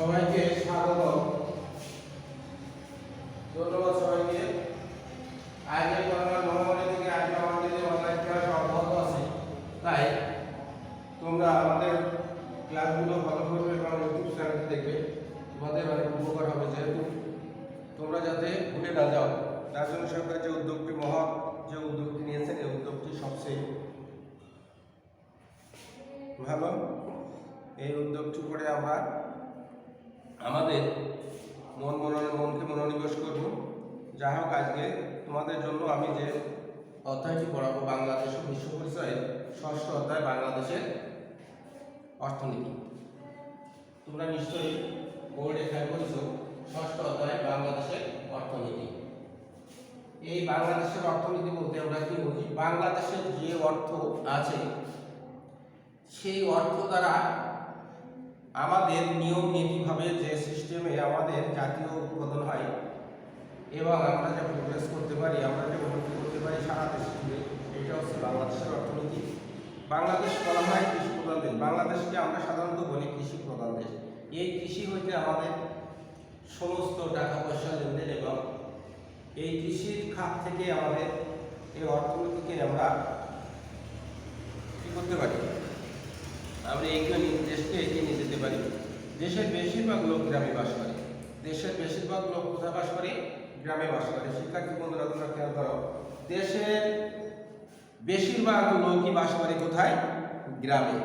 সবাইকে স্বাগত। ধন্যবাদ সবাইকে। আজকে করোনা মহামারী থেকে আজকে আমাদের যে অনলাইন ক্লাস অব্যাহত আছে, তাই তোমরা আমাদের ক্লাসগুলো ফলো করবে এবং ইউটিউব চ্যানেলটি দেখবে। তোমাদের অনেক উপকার হবে, যেহেতু তোমরা যাতে ভুলে না যাও। তার জন্য সরকার যে উদ্যোগটি যে উদ্যোগটি নিয়েছেন, এই উদ্যোগটি সবচেয়ে ভালো। এই উদ্যোগটি করে আমরা আমাদের মনকে মনোনিবেশ করব। যাই হোক, আজকে তোমাদের জন্য আমি যে অধ্যায়টি পড়াবো, বাংলাদেশ ও বিশ্ব পরিচয়ের ষষ্ঠ অধ্যায়, বাংলাদেশের অর্থনীতি। তোমরা নিশ্চয়ই বোর্ডে খেয়াল করেছো, ষষ্ঠ অধ্যায় বাংলাদেশের অর্থনীতি। এই বাংলাদেশের অর্থনীতি বলতে আমরা কি বুঝি? বাংলাদেশের যে অর্থ আছে, সেই অর্থ দ্বারা আমাদের নিয়ম নীতিভাবে যে সিস্টেমে আমাদের জাতীয় উৎপাদন হয় এবং আমরা যে প্রোগ্রেস করতে পারি, আমরা যে উন্নতি করতে পারি সারা দেশ জুড়ে, এটা হচ্ছে বাংলাদেশের অর্থনীতি। বাংলাদেশ বলা হয় কৃষি প্রধান দেশ। বাংলাদেশকে আমরা সাধারণত বলি কৃষি প্রধান দেশ। এই কৃষি হইতে আমাদের সমস্ত টাকা পয়সা লেনদেন এবং এই কৃষির খাত থেকে আমাদের এই অর্থনীতিকে আমরা কী করতে পারি? আমরা দেশকে এগিয়ে নিয়ে যেতে পারি। দেশের বেশিরভাগ লোক গ্রামে বাস করে। দেশের বেশিরভাগ লোক কোথায় বাস করে? গ্রামে বাস করে। শিক্ষার্থী বন্ধুরা, তোমরা খেয়াল করো, দেশের বেশিরভাগ লোকই বাস করে কোথায়? গ্রামে।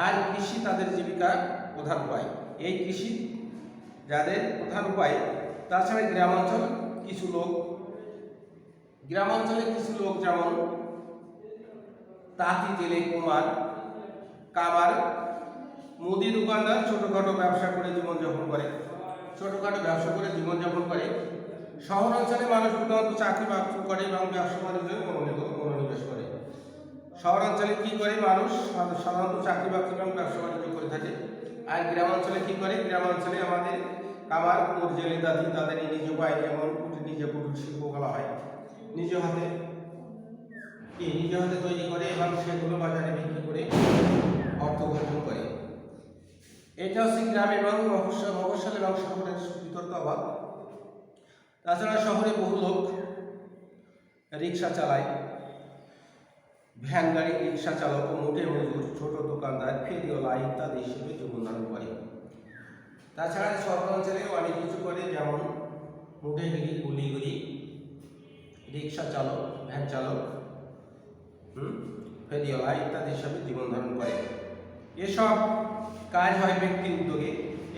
আর কৃষি তাদের জীবিকার প্রধান উপায়। এই কৃষি যাদের প্রধান উপায়। তাছাড়া গ্রামাঞ্চলে কিছু লোক যেমন তাঁতি, জেলে, কুমার, কামার, মুদি দোকানদার ছোটখাটো ব্যবসা করে জীবনযাপন করে। শহরাঞ্চলে মানুষ প্রধানত চাকরি বাকরি করে এবং ব্যবসা বাণিজ্যে মনোনিবেশ করে। শহরাঞ্চলে কি করে? মানুষ সাধারণত চাকরি বাকরি এবং ব্যবসা বাণিজ্য করে থাকে। আর গ্রামাঞ্চলে কি করে? গ্রামাঞ্চলে আমাদের কামার, কুমোর, জেলে, দাদি তাদের নিজ উপায়, যেমন নিজে কুটির শিল্প বলা হয়, নিজ হাতে তৈরি করে এবং সেগুলো বাজারে বিক্রি করে অর্থ উপার্জন করে। এটা হচ্ছে গ্রাম এবং মফস্বল এবং শহরের ভিতর তফাৎ। তাছাড়া শহরে বহু লোক রিক্সা চালায়, ভ্যান গাড়ি, রিক্সা চালক, মোটে মজুর, ছোট দোকানদার, ফেরিওয়ালা ইত্যাদি হিসেবে জীবনধারণ করে। তাছাড়া শহরাঞ্চলে অনেক কিছু করে, যেমন মুঠেগিরি, কুলিগিরি, রিক্সা চালক, ভ্যান চালক, ফেরিওয়ালা ইত্যাদি হিসাবে জীবনধারণ করে। এসব কাজ হয় ব্যক্তির উদ্যোগে।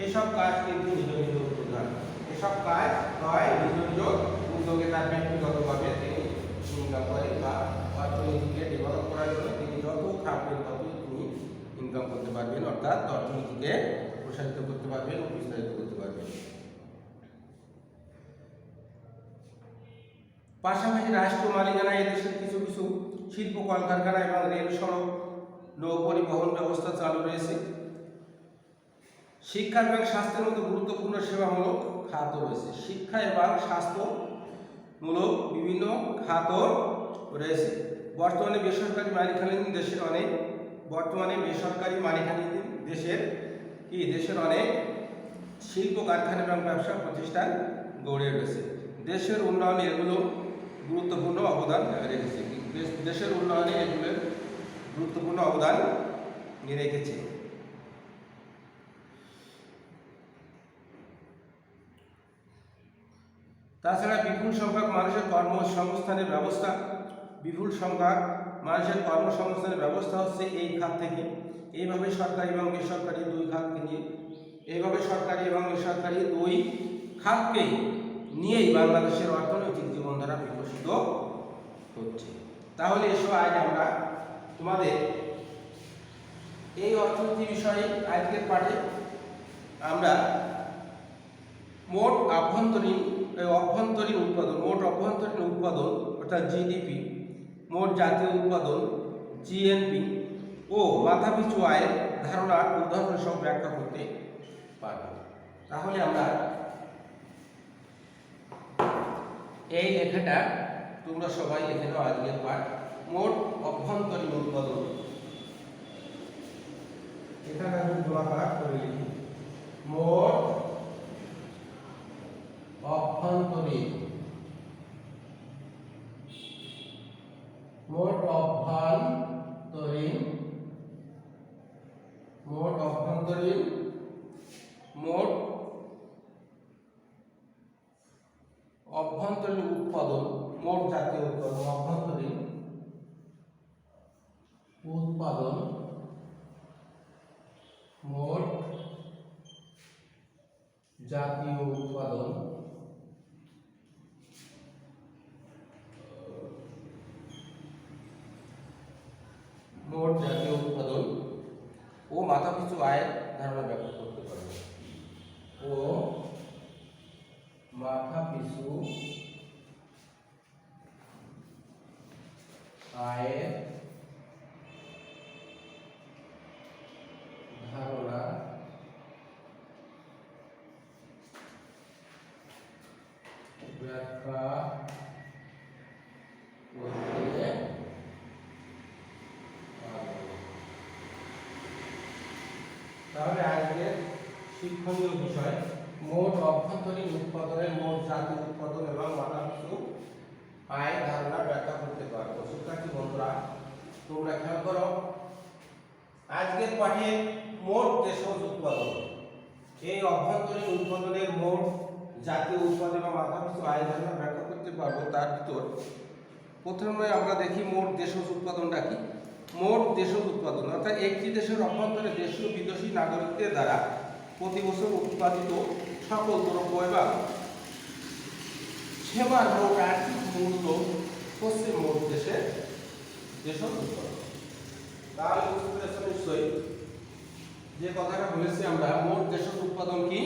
এসব কাজ কিন্তু নিজ নিজ উদ্যোগ। এসব কাজ হয় নিজ নিজ উদ্যোগে, তার ব্যক্তিগতভাবে তিনি ইনকাম করেন বা অর্থনীতিকে ডেভেলপ করার জন্য তিনি যত খাটবেন ততই তিনি ইনকাম করতে পারবেন, অর্থাৎ অর্থনীতিকে প্রসারিত করতে পারবেন ও বিস্তারিত করতে পারবেন। পাশাপাশি রাষ্ট্র মালিকানায় এদেশের কিছু কিছু শিল্প, কলকারখানা এবং রেল, সড়ক, নৌ পরিবহন ব্যবস্থা চালু রয়েছে। শিক্ষা এবং স্বাস্থ্যের মতো গুরুত্বপূর্ণ সেবামূলক খাত রয়েছে। শিক্ষা এবং স্বাস্থ্যমূলক বিভিন্ন খাত রয়েছে। বর্তমানে বেসরকারি মালিকানাধীন দেশের অনেক শিল্প, কারখানা এবং ব্যবসা প্রতিষ্ঠান গড়ে রয়েছে। দেশের উন্নয়নে এগুলো গুরুত্বপূর্ণ অবদান রেখেছে। দেশের উন্নয়নে এগুলোর গুরুত্বপূর্ণ অবদান রেখেছে। তাছাড়া বিপুল সংখ্যক মানুষের কর্মসংস্থানের ব্যবস্থা হচ্ছে এই খাত থেকে। এইভাবে সরকারি এবং বেসরকারি দুই খাতকে নিয়েই বাংলাদেশের অর্থনৈতিক জীবনধারা বিকশিত হচ্ছে। তাহলে এসো আজ আমরা তোমাদের এই অর্থনীতি বিষয়ে আজকের পাঠে আমরা মোট অভ্যন্তরীণ উৎপাদন অর্থাৎ জিডিপি, মোট জাতীয় উৎপাদন জিএনপি ও মাথাপিছু আয়ের ধারণা উদাহরণ সহ ব্যাখ্যা করতে পারব। তাহলে আমরা এই লেখাটা তোমরা সবাই লিখে নাও। আজকের পাঠ মোট অভ্যন্তরীণ উৎপাদন। এখানে আমি গোলাকার করে লিখি। মোট অভ্যন্তরীণ মোট অভ্যন্তরীণ উৎপাদন, মোট জাতীয় উৎপাদন, অভ্যন্তরীণ উৎপাদন, মোট জাতীয় উৎপাদন, মোট জাতীয় উৎপাদন ও মাথাপিছু আয়ের ধারণা ব্যাখ্যা করতে পারবে। ও মাথাপিছু আয়ের ধারণা ব্যাখ্যা করতে তাহলে আজকের শিক্ষণীয় বিষয় মোট অভ্যন্তরীণ উৎপাদনের মোট জাতীয় উৎপাদন এবং মাথাপিছু আয় ধারণা ব্যাখ্যা করতে পারবো। শিক্ষার্থী বন্ধুরা তোমরা খেয়াল করো, আজকের পাঠে মোট দেশজ উৎপাদন, এই অভ্যন্তরীণ উৎপাদনের মোট জাতীয় উৎপাদন এবং মাথাপিছু আয় ধারণা ব্যাখ্যা করতে পারবো। তার ভিতর প্রথমে আমরা দেখি মোট দেশজ উৎপাদনটা কি। মোট দেশজ উৎপাদন অর্থাৎ একটি দেশের অভ্যন্তরে দেশীয় বিদেশি নাগরিকদের দ্বারা প্রতি বছর উৎপাদিত সকল দ্রব্য এবং সেবার মোট আর্থিক মূল্য হচ্ছে মোট দেশের দেশজ উৎপাদন। তাহলে বুঝতে পেরেছেন নিশ্চয়ই যে কথাটা বলেছি আমরা, মোট দেশজ উৎপাদন কি?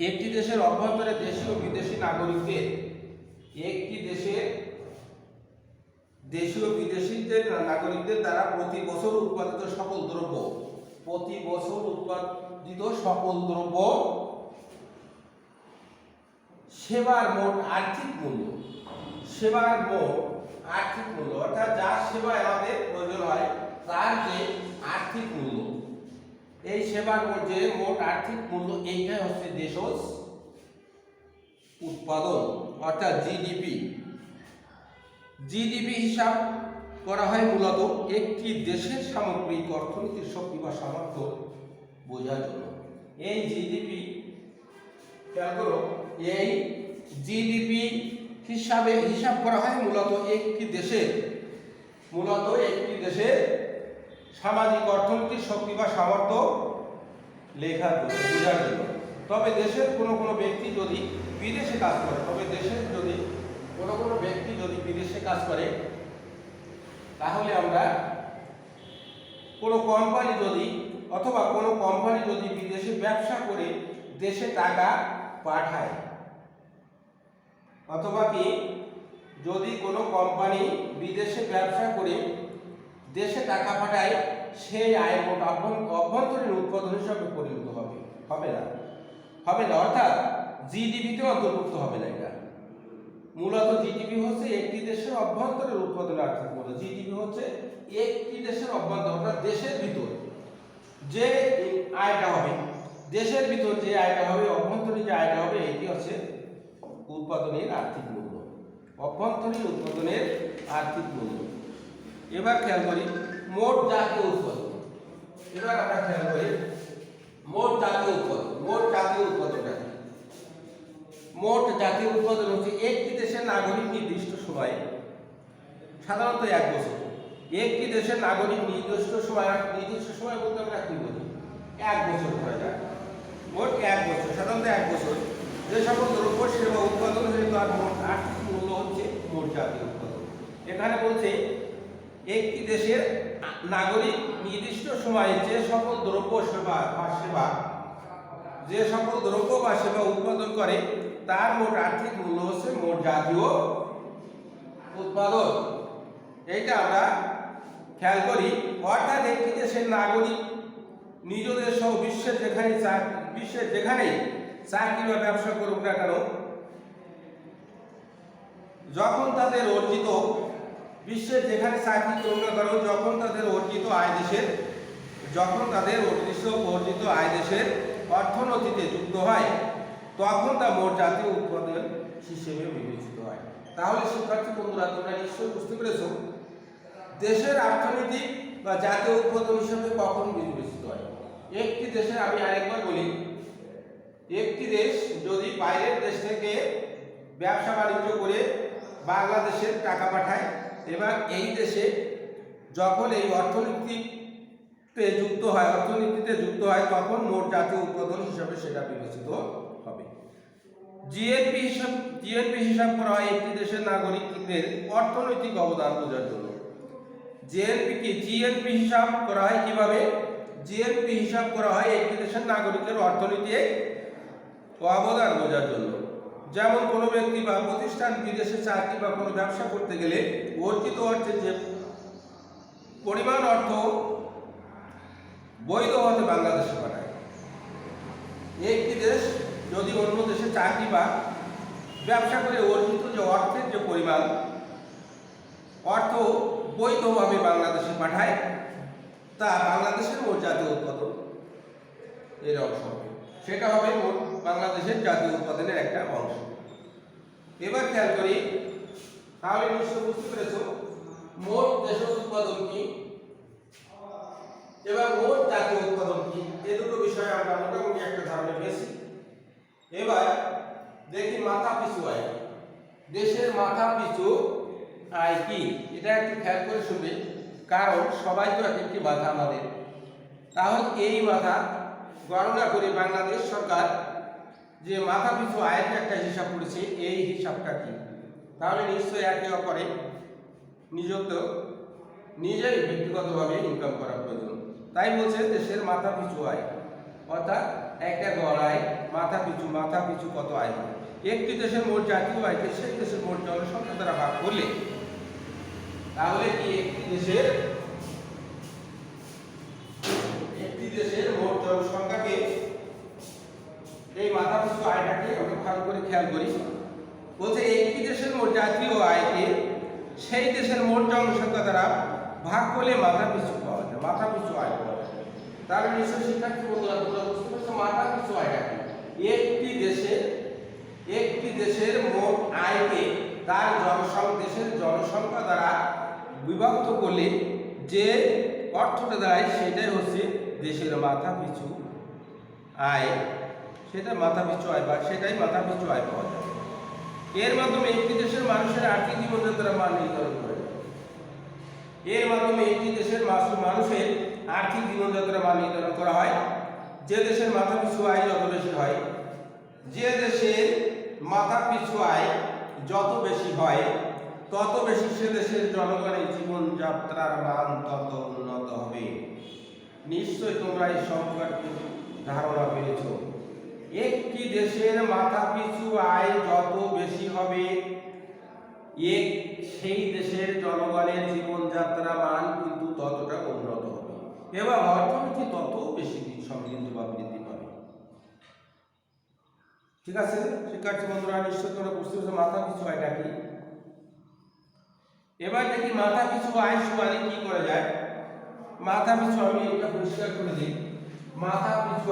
একটি দেশের অভ্যন্তরে দেশীয় বিদেশি নাগরিকদের, একটি দেশীয় বিদেশিদের নাগরিকদের দ্বারা প্রতি বছর উৎপাদিত সকল দ্রব্য, প্রতি বছর উৎপাদিত সকল দ্রব্য সেবার মোট আর্থিক মূল্য, সেবার মোট আর্থিক মূল্য অর্থাৎ যার সেবায় আমাদের প্রয়োজন হয় তার যে আর্থিক মূল্য, এই সেবার যে মোট আর্থিক মূল্য, এইটাই হচ্ছে দেশজ উৎপাদন অর্থাৎ জিডিপি। জিডিপি হিসাব করা হয় মূলত একটি দেশের সামগ্রিক অর্থনীতির শক্তি বা সামর্থ্য বোঝার জন্য। এই জিডিপি খেয়াল করো, এই জিডিপি হিসাব করা হয় মূলত একটি দেশের সামাজিক অর্থনীতির শক্তি বা সামর্থ্য লেখার জন্য, বোঝার জন্য। তবে দেশের কোনো ব্যক্তি যদি বিদেশে কাজ করে, বিদেশে কাজ করে, তাহলে আমরা কোনো কোম্পানি যদি বিদেশে ব্যবসা করে দেশে টাকা পাঠায়, অথবা কি যদি কোনো কোম্পানি বিদেশে ব্যবসা করে দেশে টাকা পাঠায়, সেই আয় মোট অভ্যন্তরীণ উৎপাদন হিসাবে পরিণত হবে না, অর্থাৎ জিডিপিতে অন্তর্ভুক্ত হবে না। এটা মূলত জিডিপি হচ্ছে একটি দেশের অভ্যন্তরের উৎপাদন আর্থিক মূল্য। জিডিপি হচ্ছে একটি দেশের অভ্যন্তর অর্থাৎ দেশের ভিতর যে আয়টা হবে, অভ্যন্তরীণ যে আয়টা হবে, এটি হচ্ছে উৎপাদনের আর্থিক মূল্য, অভ্যন্তরীণ উৎপাদনের আর্থিক মূল্য। এবার খেয়াল করি মোট জাতীয় উৎপাদন। মোট জাতীয় উৎপাদন হচ্ছে একটি দেশের নাগরিক নির্দিষ্ট সময়ে, সাধারণত 1 বছর, একটি দেশের নাগরিক নির্দিষ্ট সময় বলতে আমরা কি বলি, 1 বছর ধরা যায়, মোট 1 বছর, সাধারণত 1 বছর যে সকল দ্রব্য সেবা উৎপাদন হয় তার মোট আর্থিক মূল্য হচ্ছে মোট জাতীয় উৎপাদন। এখানে বলছে একটি দেশের নাগরিক নির্দিষ্ট সময়ে যে সকল দ্রব্য বা সেবা উৎপাদন করে তার মোট আর্থিক মূল্য হচ্ছে মোট জাতীয় উৎপাদন। এইটা আমরা খেয়াল করি, অর্থাৎ একটি দেশের নাগরিক নিজ দেশ সহ বিশ্বের যেখানেই চাকরি বা ব্যবসা করুক না কেন, যখন তাদের অর্জিত আয় দেশের যখন তাদের অর্জিত আয় দেশের অর্থনীতিতে যুক্ত হয় তখন তা মোট জাতীয় উৎপাদন হিসেবে বিবেচিত হয়। তাহলে শিক্ষার্থী বন্ধুরা, তোমরা নিশ্চয়ই বুঝতে পেরেছো দেশের অর্থনীতি বা জাতীয় উৎপাদন হিসেবে কখন বিবেচিত হয়। একটি দেশের, আমি আরেকবার বলি, একটি দেশ যদি বাইরের দেশ থেকে ব্যবসা বাণিজ্য করে বাংলাদেশের টাকা পাঠায় এবং এই দেশে যখন এই অর্থনীতিতে যুক্ত হয় তখন মোট জাতীয় উৎপাদন হিসাবে সেটা বিবেচিত হবে। জিএনপি হিসাব করা হয় একটি দেশের নাগরিকদের অর্থনৈতিক অবদান বোঝার জন্য। জিএনপি হিসাব করা হয় কিভাবে? জিএনপি হিসাব করা হয় একটি দেশের নাগরিকের অর্থনৈতিক অবদান বোঝার জন্য। যেমন কোনো ব্যক্তি বা প্রতিষ্ঠান বিদেশে চাকরি বা কোনো ব্যবসা করতে গেলে অর্জিত অর্থের যে পরিমাণ অর্থ বৈধ হতে বাংলাদেশে পাঠায়। একটি দেশ যদি অন্য দেশে চাকরি বা ব্যবসা করে অর্জিত যে অর্থের যে পরিমাণ অর্থ বৈধভাবে বাংলাদেশে পাঠায় তা বাংলাদেশের মোট জাতীয় উৎপাদন এর অংশ হবে। সেটা হবে মোট বাংলাদেশের জাতীয় উৎপাদনের একটা অংশ। এবার খেয়াল করি, তাহলে নিশ্চয় বুঝতে পেরেছো মোট দেশের উৎপাদন কি এবং মোট জাতীয় উৎপাদন কি, এই দুটো বিষয়ে আমরা মোটামুটি একটা ধারণা পেয়েছি। এবার দেখি মাথা পিছু আয়। দেশের মাথা পিছু আয় কি, এটা একটু খেয়াল করে শুনবে, কারণ সবাই তো এক একটি মাথা আমাদের। তাহলে এই মাথা গণনা করে বাংলাদেশ সরকার যে মাথা পিছু আয়ের একটা হিসাব করেছে, এই হিসাবটা কি? তাহলে নিশ্চয়ই একে অপরে নিজেই ব্যক্তিগতভাবে ইনকাম করা প্রয়োজন। তাই বলছে দেশের মাথা পিছু আয়, অর্থাৎ একটা গড়ায় মাথা পিছু কত আয় হয়। একটি দেশের মোট জাতীয় আয়কে সেই দেশের মোট জনসংখ্যা দ্বারা ভাগ করলে তাহলে কি একটি দেশের মোট জনসংখ্যাকে, এই মাথা পিছু আয়টাকে আমরা ভালো করে খেয়াল করি। বলছে একটি দেশের মোট জাতীয় আয়কে সেই দেশের মোট জনসংখ্যা দ্বারা ভাগ করলে মাথা পিছু পাওয়া যায়, মাথা পিছু আয় পাওয়া যায়। তাহলে নিশ্চয় শিক্ষার্থী বন্ধুরা তোমরা বুঝতে পারছো মাথা পিছু আয়টা কি। একটি দেশের মোট আয়কে তার দেশের জনসংখ্যা দ্বারা বিভক্ত করলে যে অর্থটা দাঁড়ায় সেটাই হচ্ছে দেশের মাথা পিছু আয়, সেটাই মাথা পিছু আয় পাওয়া যায়। এর মাধ্যমে একটি দেশের মানুষের আর্থিক জীবনযাত্রার মান নির্ধারণ করে। মানুষের আর্থিক জীবনযাত্রার মান নির্ধারণ করা হয় যে দেশের মাথা পিছু আয় যত বেশি হয়। যে দেশের মাথা পিছু আয় যত বেশি হয় তত বেশি সে দেশের জনগণের জীবনযাত্রার মান তত উন্নত হবে। নিশ্চয়ই তোমরা এই সম্পর্কে ধারণা পেয়েছ। একটি দেশের মাথা পিছু আয় যত বেশি হবে সেই দেশের জনগণের জীবনযাত্রা মান কিন্তু ততটা উন্নত হবে এবং অর্থনীতি তত বেশি সমৃদ্ধ বা বৃদ্ধি পাবে। ঠিক আছে শিক্ষার্থী বন্ধুরা, নিশ্চয় তোমরা বুঝতে পারছো মাথা পিছু আয়টা কি। এবার দেখি মাথা পিছু আয় সমানে কি করা যায়। মাথা পিছু, আমি এটা পরিষ্কার করে দিই, মাথা পিছু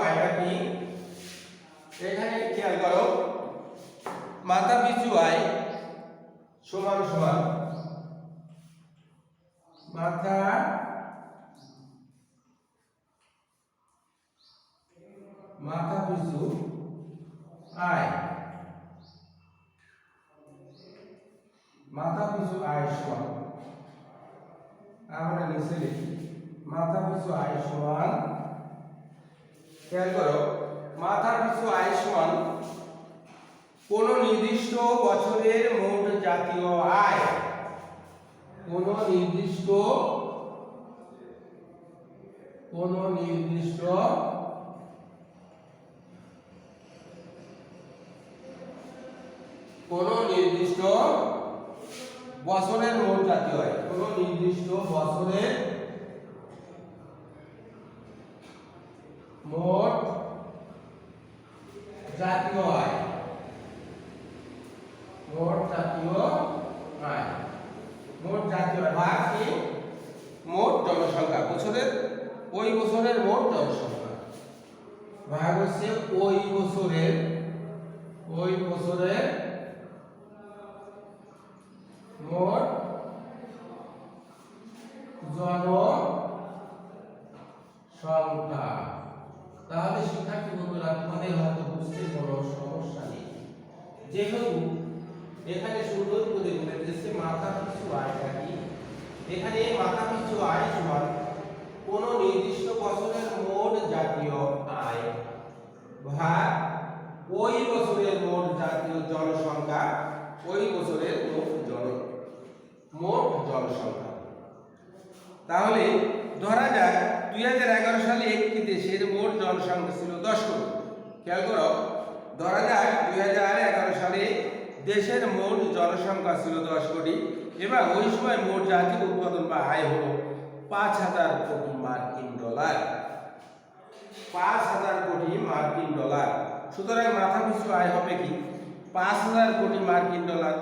আয়টা কি এখানে খেয়াল করো। মাথা পিছু আয় সমান মাথা পিছু আয়, সমান আমরা নিচে লিখি মাথা পিছু আয় সমান, খেয়াল করো মাথা পিছু আয় সমান কোন নির্দিষ্ট বছরের মোট জাতীয় আয়, কোন নির্দিষ্ট বছরের মোট জাতীয় আয়, কোন নির্দিষ্ট বছরের মোট জাতীয় আয়, মোট জাতীয় আয় ভাগ কি মোট জনসংখ্যা, বছরের ওই বছরের মোট জনসংখ্যা ভাগ হচ্ছে ওই বছরের মোট জনসংখ্যা। তাহলে শিক্ষার্থী বন্ধুরা তোমাদের হয়তো বুঝতে কোনো সমস্যা নেই, যেহেতু এখানে সুন্দর করে বলে দিয়েছে মাথা পিছু আয়টা কি। এখানে মাথা পিছু আয় সমান কোন নির্দিষ্ট বছরের মোট জাতীয় আয় ভাগ ওই বছরের মোট জাতীয় জনসংখ্যা, ওই বছরের মোট জনসংখ্যা। তাহলে ধরা যাক 2011 সালে একটি দেশের মোট জনসংখ্যা ছিল 10 কোটি। খেয়াল করো, ধরা যাক 2011 সালে দেশের মোট জনসংখ্যা ছিল 10 কোটি এবং ওই সময় মোট জাতীয় উৎপাদন বা আয় হলো 5,000 কোটি মার্কিন ডলার। 5,000 কোটি মার্কিন ডলার। সুতরাং মাথা পিছু আয় হবে কি 5,000 কোটি মার্কিন ডলার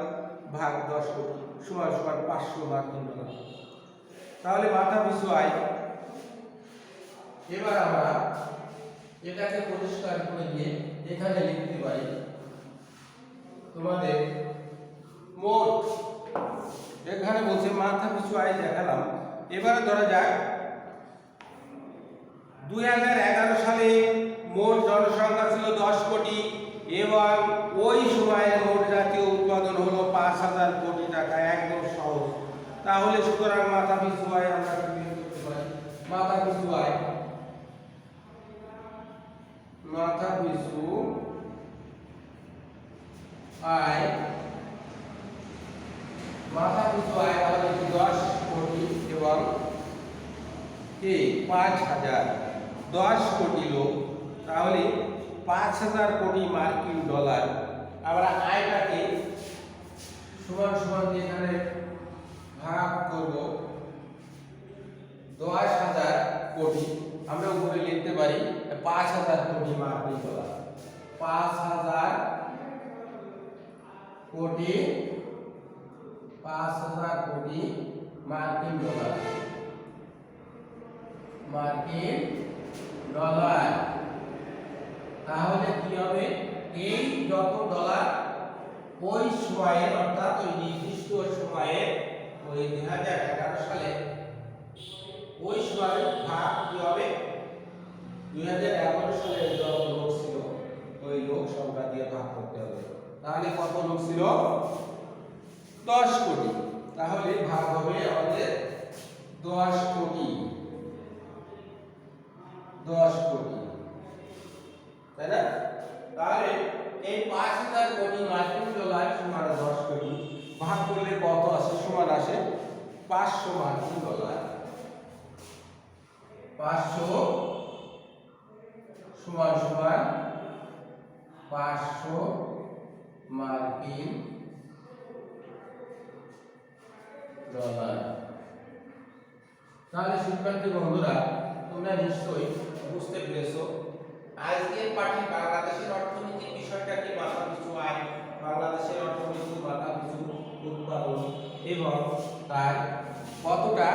ভাগ 10 কোটি সমান 500 মার্কিন ডলার। তাহলে মাথা পিছু আয়। এবার আমরা এটাকে পরিষ্কার করে দিয়ে এখানে লিখতে পারি তোমাদের মোট, এখানে বলছে মাথা পিছু আয় দেখালাম। এবারে ধরা যাক 2011 সালে মোট জনসংখ্যা ছিল 10 কোটি এবং ওই সময়ে মোট জাতীয় উৎপাদন হলো 5,000 কোটি টাকা। একদম সহজ। তাহলে সুতরাং মাথা পিছু আয় আমরা কি বের করতে পারি? মাথা পিছু আয় তাহলে 10 কোটি এবং 5,000, 10 কোটি লোক, তাহলে 5,000 কোটি মার্কিন ডলার। আমরা আয়টাকে সমান সমান দিয়ে এখানে ভাগ করব 10,000 কোটি। আমরা উপরে লিখতে পারি 5,000 কোটি মার্কিন ডলার। 5,000 কোটি মার্কিন ডলার। তাহলে কি হবে, এই যত ডলার ওই সময়ে অর্থাৎ ওই নির্দিষ্ট সময়ে ওই 2011 সালে ওই সময়ে ভাগ কি হবে 2011 সালে যত লোক ছিল ওই লোক সংখ্যা দিয়ে ভাগ করতে হবে। তাহলে কত লোক ছিল? 10 কোটি। তাহলে ভাগ হবে আমাদের 10 কোটি, তাই না? তাহলে এই 5,000 কোটি মার্কিন ডলার সমান 10 কোটি ভাগ করলে কত আসে? সমান আসে 500 মার্কিন ডলার। 500 সমান 500 মার্কিন ডলার। তাহলে শিক্ষার্থী বন্ধুরা তোমরা নিশ্চয়ই বুঝতে পেরেছো আজকের পাঠে বাংলাদেশের অর্থনীতির বিষয়টা কি, মাথা পিছু আয়, বাংলাদেশের অর্থনীতি, মাথা পিছু উৎপাদন এবং তার কতটা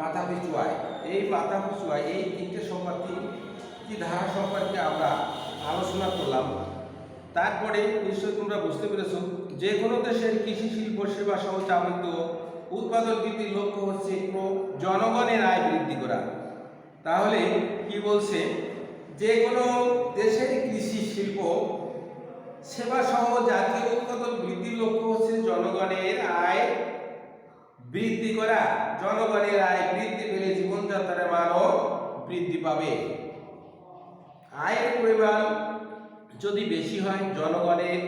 মাথা পিছু আয়। এই মাথা পিছু আয় এই তিনটে সম্পর্কে কি ধারা সম্পর্কে আমরা আলোচনা করলাম। তারপরে নিশ্চয়ই তোমরা বুঝতে পেরেছো যে কোনো দেশের কৃষি, শিল্প, সেবা সহ যাবতীয় উৎপাদন বৃদ্ধির লক্ষ্য হচ্ছে জনগণের আয় বৃদ্ধি করা। তাহলে কি বলছে, যে কোনো দেশের কৃষি, শিল্প, সেবা সহ জাতীয় উৎপাদন বৃদ্ধির লক্ষ্য হচ্ছে জনগণের আয় বৃদ্ধি করা। জনগণের আয় বৃদ্ধি পেলে জীবনযাত্রার মানও বৃদ্ধি পাবে। আয়ের পরিমাণ যদি বেশি হয়, জনগণের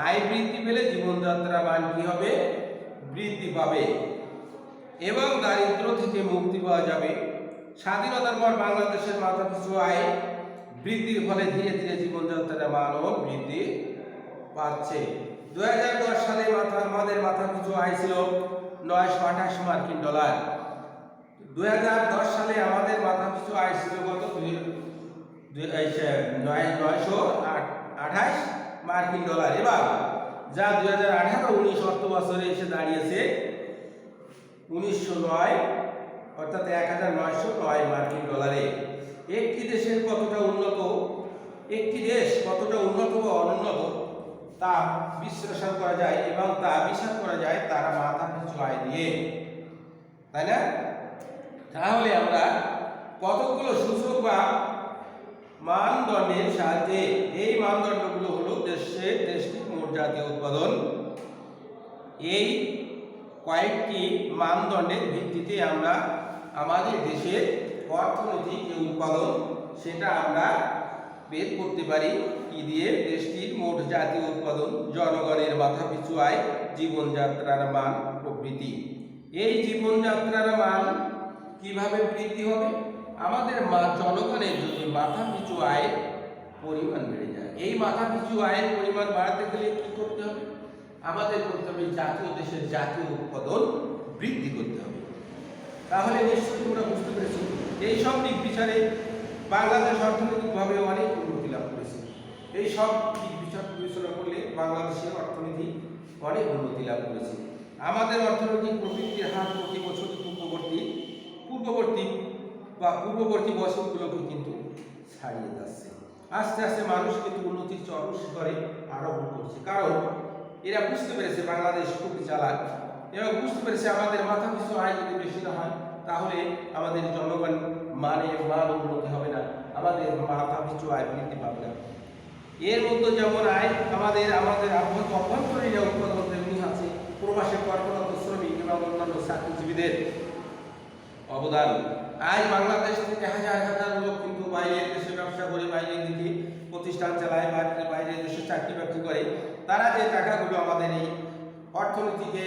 আয় বৃদ্ধি পেলে জীবনযাত্রার মান কি হবে? বৃদ্ধি পাবে এবং দারিদ্র্য থেকে মুক্তি পাওয়া যাবে। স্বাধীনতার পর বাংলাদেশের মাথাপিছু আয় বৃদ্ধির ফলে ধীরে ধীরে জীবনযাত্রার মানও বৃদ্ধি পাচ্ছে। 2010 সালে আমাদের মাথাপিছু আয় ছিল 928 মার্কিন ডলার। 2010 সালে আমাদের মাথাপিছু আয় ছিল কত? 928 মার্কিন ডলার। এবার যা 2018-19 অর্থ বছরে এসে দাঁড়িয়েছে 1909 অর্থাৎ 1909 মার্কিন ডলারে। একটি দেশের কতটা উন্নত, একটি দেশ কতটা উন্নত বা অনুন্নত তা বিশ্লেষণ করা যায় এবং তা বিচার করা যায় তারা মাথা পিছু আয় দিয়ে, তাই না? তাহলে আমরা কতগুলো সূচক বা মানদণ্ডের সাহায্যে, এই মানদণ্ডগুলো হলো দেশটির মোট জাতীয় উৎপাদন, এই কয়েকটি মানদণ্ডের ভিত্তিতে আমরা আমাদের দেশের অর্থনৈতিক যে উৎপাদন সেটা আমরা বের করতে পারি কি দিয়ে? দেশটির মোট জাতীয় উৎপাদন, জনগণের মাথাপিছু আয়, জীবনযাত্রার মান প্রভৃতি। এই জীবনযাত্রার মান কিভাবে বৃদ্ধি হবে? আমাদের জনগণের যদি মাথাপিছু আয়ের পরিমাণ বেড়ে যায়, এই মাথাপিছু আয়ের পরিমাণ বাড়াতে গেলে কি করতে হবে? আমাদের করতে হবে জাতীয় দেশের জাতীয় উৎপাদন বৃদ্ধি করতে হবে। তাহলে নিশ্চয়ই তোমরা বুঝতে পেরেছো এই সব দিক বিচারে বাংলাদেশ অর্থনৈতিকভাবে অনেক উন্নতি লাভ করেছে। এই সব দিক বিচার বিবেচনা করলে বাংলাদেশের অর্থনীতি অনেক উন্নতি লাভ করেছে। আমাদের অর্থনৈতিক প্রবৃদ্ধির হার প্রতি বছর পূর্ববর্তী বছরগুলোকে কিন্তু ছাড়িয়ে যাচ্ছে। আস্তে আস্তে মানুষ কিন্তু উন্নতির চরম শিখরে আরোহণ করছে, কারণ এরা বুঝতে পেরেছে বাংলাদেশ খুবই চালাক এবং বুঝতে পেরেছে আমাদের মাথাপিছু আয় যদি বেশি না হয় তাহলে আমাদের জনগণ মান উন্নতি হবে না, আমাদের মাথাপিছু আয় বৃদ্ধি পাবে না। এর মধ্যে যেমন আয় আমাদের অভ্যন্তরীণ উৎপাদন তেমনি আছে প্রবাসী কর্মরত শ্রমিক এবং অন্যান্য চাকরিজীবীদের অবদান। আজ বাংলাদেশ থেকে হাজার হাজার লোক কিন্তু বাইরের দেশে ব্যবসা করে, বাইরের দিকে প্রতিষ্ঠান চালায়, বাইরের দেশে চাকরি বাকরি করে। তারা যে টাকাগুলো আমাদের এই অর্থনীতিকে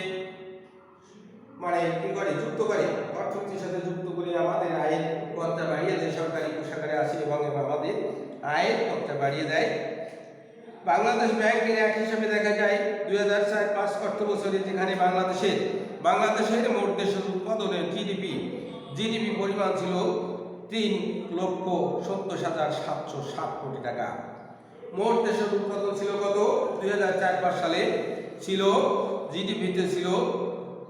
কি করে, যুক্ত করে, অর্থনীতির সাথে যুক্ত করে আমাদের আয়ের পথটা বাড়িয়ে দেয়, সরকারি কোষাগারে আসে এবং আমাদের আয়ের পথটা বাড়িয়ে দেয়। বাংলাদেশ ব্যাংকের এক হিসাবে দেখা যায় 2004-05 অর্থ বছরে যেখানে বাংলাদেশের মোট দেশের উৎপাদনের জিডিপি পরিমাণ ছিল 3,70,707 কোটি টাকা। মোট দেশের উৎপাদন ছিল কত? 2004-05 সালে ছিল জিডিপিতে ছিল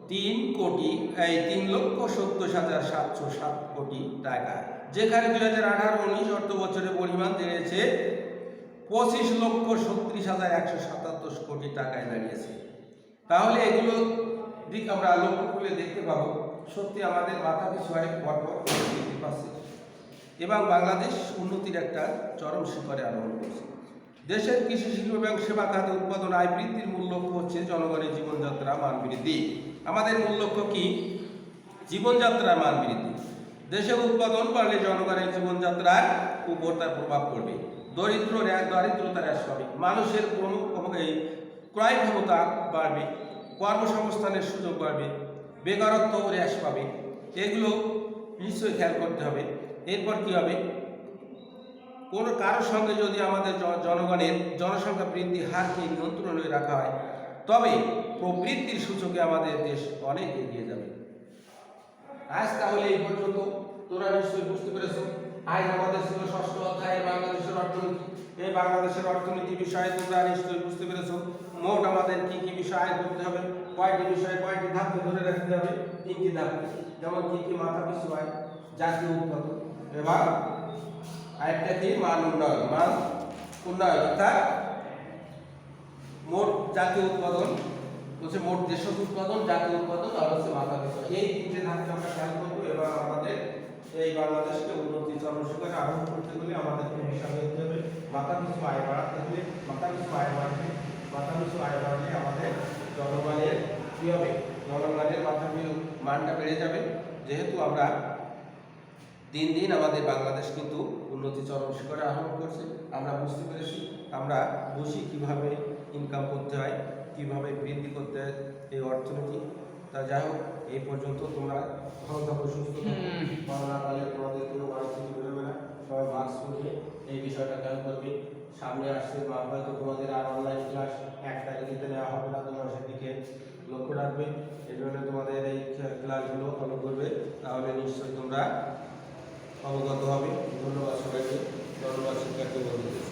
3,70,707 কোটি টাকা, যেখানে 2018-19 অর্থ বছরের পরিমাণ বেড়েছে 25,37,177 কোটি টাকায় দাঁড়িয়েছে। তাহলে এগুলো দিক আমরা লক্ষ্য করলে দেখতে পাবো সত্যি আমাদের মাথাপিছু আয় পরপর বৃদ্ধি পাচ্ছে এবং বাংলাদেশ উন্নতির একটা চরম শিখরে আরোহণ করছে। দেশের কৃষি শিল্প এবং সেবা খাতে উৎপাদন আয় বৃদ্ধির মূল লক্ষ্য হচ্ছে জনগণের জীবনযাত্রা মান বৃদ্ধি। আমাদের মূল লক্ষ্য কি? জীবনযাত্রার মান বৃদ্ধি। দেশের উৎপাদন বাড়লে জনগণের জীবনযাত্রার উপর তার প্রভাব পড়বে, দারিদ্রতা হ্রাস পাবে, মানুষের ক্রয় ক্ষমতা বাড়বে, কর্মসংস্থানের সুযোগ বাড়বে, বেকারত্ব হ্রাস পাবে। এগুলো নিশ্চয়ই খেয়াল করতে হবে। এরপর কি হবে? কোনো কারোর সঙ্গে যদি আমাদের জনগণের জনসংখ্যা বৃদ্ধির হারকে নিয়ন্ত্রণে রাখা হয় তবে প্রবৃদ্ধির সূচকে আমাদের দেশ অনেক এগিয়ে যাবে। আজ তাহলে এই পর্যন্ত তোমরা নিশ্চয়ই বুঝতে পেরেছো। আজ আমাদের ছিল 6ষ্ঠ অধ্যায়ে বাংলাদেশের অর্থনীতি। এই বাংলাদেশের অর্থনীতি বিষয়ে তোমরা নিশ্চয়ই বুঝতে পেরেছো মোট আমাদের কি কি বিষয় করতে হবে, কয়টি বিষয়, কয়টি ধাপে ধরে রাখতে হবে? 3টি ধাপ। যেমন কি মাথাপিছু আয়, জাতীয় উৎপাদন এবং আরেকটা কি মান উন্নয়ন অর্থাৎ মোট জাতীয় উৎপাদন হচ্ছে মোট দেশের উৎপাদন, জাতীয় উৎপাদন আর হচ্ছে মাথাপিছু আয়। এই 3টে ধাপে আমরা খেয়াল করবো এবং আমাদের এই বাংলাদেশকে উন্নতি চরম শিখরে আরোহণ করতে হলে আমাদেরকে হিসাব দিতে হবে মাথাপিছু আয় বাড়াতে হলে। মাথাপিছু আয় বাড়লে আমাদের জনগণের কী হবে? জনগণের মাথাপিছু মানটা বেড়ে যাবে। যেহেতু আমরা দিন দিন আমাদের বাংলাদেশ কিন্তু উন্নতি চরম শিখরে আরোহণ করছে, আমরা বুঝতে পেরেছি, আমরা বুঝি কীভাবে ইনকাম করতে হয়, কীভাবে বৃদ্ধি করতে হয় এই অর্থনীতি। তা যাই হোক, এই পর্যন্ত তোমরা ভালো থাকো, সুস্থ থাকো, করোনা কালে তোমাদের কোনো বাড়ি থেকে বেরোবে না, সবাই মাস্ক পরবে, এই বিষয়টা খেয়াল করবে। সামনে আসছে হয়তো তোমাদের আর অনলাইন ক্লাস 1 তারিখে নেওয়া হবে না, তোমরা সেদিকে লক্ষ্য রাখবে। এই জন্য তোমাদের এই ক্লাসগুলো ফলো করবে, তাহলে নিশ্চয়ই তোমরা অবগত হবে। ধন্যবাদ সবাইকে, ধন্যবাদ শিক্ষার্থী বন্ধুদের।